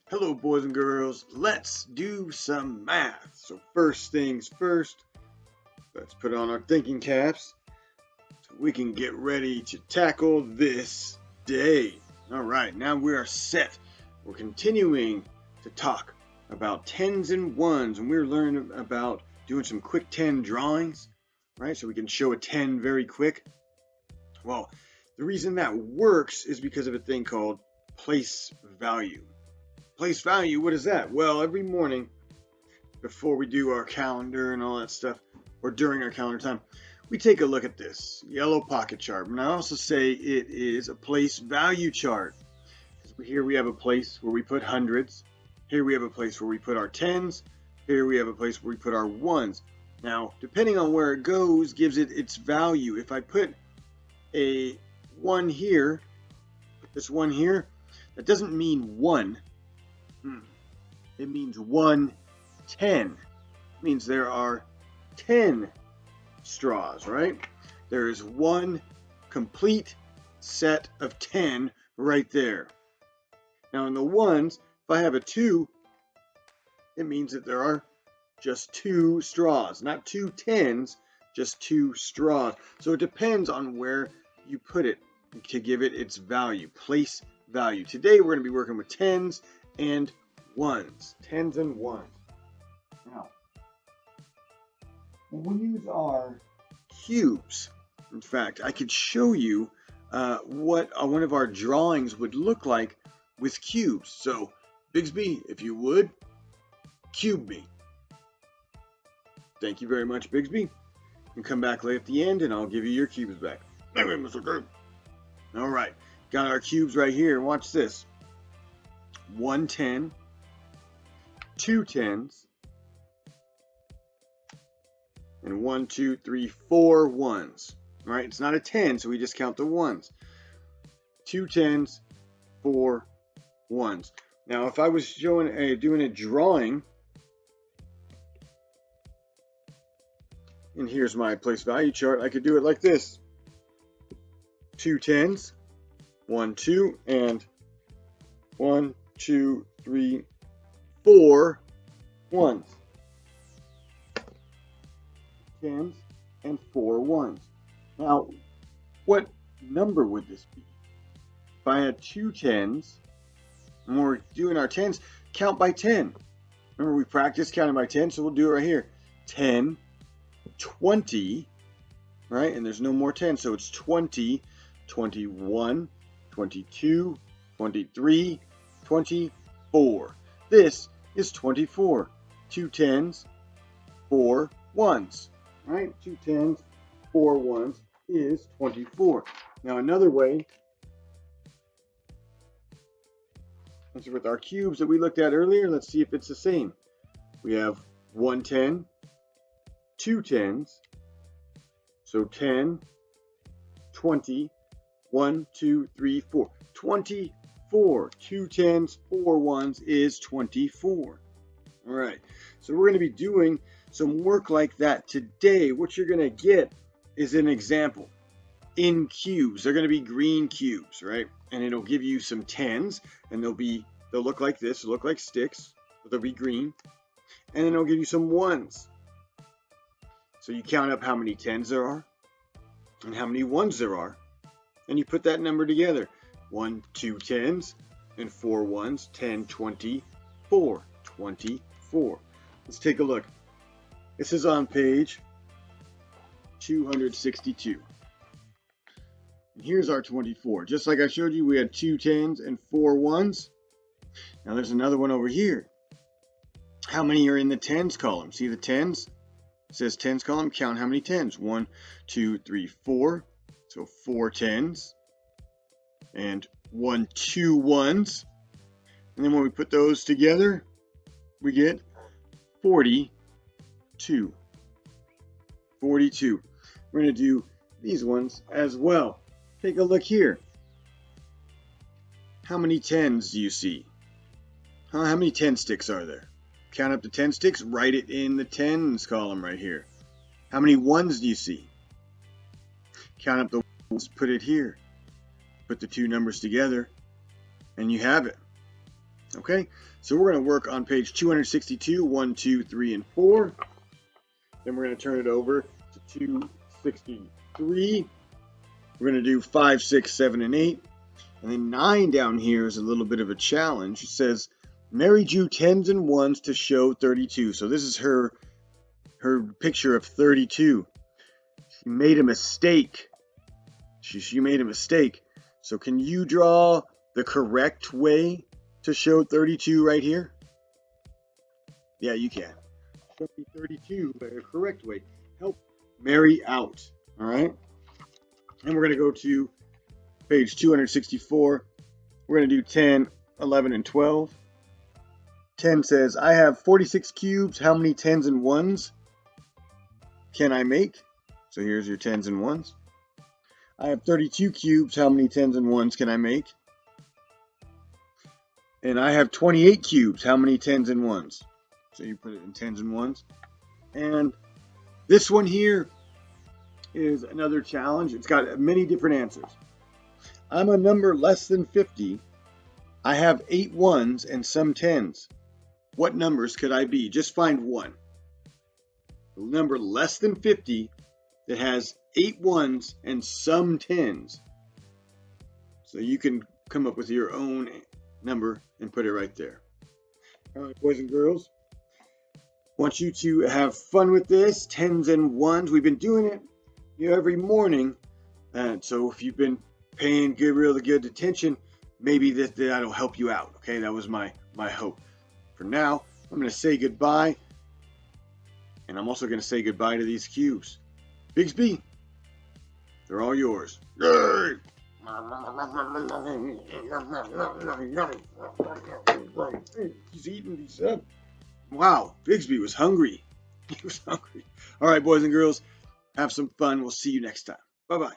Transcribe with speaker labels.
Speaker 1: Hello, boys and girls. Let's do some math. So, first things first, let's put on our thinking caps so we can get ready to tackle this day. All right, now we are set. We're continuing to talk about tens and ones, and we're learning about doing some quick 10 drawings, right? So we can show a 10 very quick. Well, the reason that works is because of a thing called place value. Place value, what is that? Well, every morning before we do our calendar and all that stuff, or during our calendar time, we take a look at this yellow pocket chart. And I also say it is a place value chart. Because here we have a place where we put hundreds. Here we have a place where we put our tens. Here we have a place where we put our ones. Now, depending on where it goes, gives it its value. If I put a 1 here, this 1 here, that doesn't mean 1. It means 110. It means there are 10 straws, right? There is one complete set of 10 right there. Now in the ones, if I have a 2, it means that there are just 2 straws, not 2 tens, just 2 straws. So it depends on where you put it to give it its value, place value. Today we're going to be working with tens and ones, tens and ones. Now, when we use our cubes, in fact, I could show you what one of our drawings would look like with cubes. So, Bigsby, if you would, cube me. Thank you very much, Bigsby. You come back late at the end and I'll give you your cubes back. Thank you, Mr. Kirk. All right, got our cubes right here. Watch this. 110. 2 tens, and 1, 2, 3, 4 ones. All right, it's not a 10, so we just count the ones. 2 tens, 4 ones. Now, if I was doing a drawing, and here's my place value chart, I could do it like this: 2 tens, 1, 2, and 1, 2, 3, 4 ones. 10s and 4 ones. Now, what number would this be? If I had 2 tens, and we're doing our tens, count by 10. Remember, we practiced counting by 10, so we'll do it right here. 10, 20, right? And there's no more 10, so it's 20, 21, 22, 23, 24. This is 24. 2 tens, 4 ones. Right? 2 tens, 4 ones is 24. Now another way is with our cubes that we looked at earlier. Let's see if it's the same. We have 1 10, 2 tens, so 10, 20, 1, 2, 3, 4. 24. 2 tens, 4 ones is 24. All right, so we're going to be doing some work like that today. What you're going to get is an example in cubes. They're going to be green cubes, right? And it'll give you some tens, and they'll look like this. They'll look like sticks, but they'll be green. And then it'll give you some ones. So you count up how many tens there are and how many ones there are, and you put that number together. 1, 2 tens and 4 ones, 10, 24, 24. Let's take a look. This is on page 262. And here's our 24. Just like I showed you, we had 2 tens and 4 ones. Now there's another one over here. How many are in the tens column? See the tens? It says tens column. Count how many tens. 1, 2, 3, 4. So 4 tens. And 1, 2 ones. And then when we put those together, we get 42. 42. We're going to do these ones as well. Take a look here. How many tens do you see? How many 10 sticks are there? Count up the 10 sticks, write it in the tens column right here. How many ones do you see? Count up the ones, put it here. Put the two numbers together, and you have it. Okay, so we're going to work on page 262, 1, 2, 3, and 4. Then we're going to turn it over to 263. We're going to do 5, 6, 7, and 8. And then 9 down here is a little bit of a challenge. It says, Mary drew tens and ones to show 32. So this is her picture of 32. She made a mistake. She made a mistake. So can you draw the correct way to show 32 right here? Yeah, you can. Show me 32 by the correct way. Help Mary out. All right. And we're going to go to page 264. We're going to do 10, 11, and 12. 10 says, I have 46 cubes. How many tens and ones can I make? So here's your tens and ones. I have 32 cubes. How many tens and ones can I make? And I have 28 cubes. How many tens and ones? So you put it in tens and ones. And this one here is another challenge. It's got many different answers. I'm a number less than 50. I have 8 ones and some tens. What numbers could I be? Just find one. A number less than 50 that has 8 ones and some tens. So you can come up with your own number and put it right there. All right, boys and girls. I want you to have fun with this, tens and ones. We've been doing it, every morning. And so if you've been paying really good attention, maybe that'll help you out. Okay, that was my hope. For now, I'm going to say goodbye. And I'm also going to say goodbye to these cubes. Bigsby, they're all yours. Yay! He's eating these up. Wow, Bigsby was hungry. He was hungry. All right, boys and girls, have some fun. We'll see you next time. Bye-bye.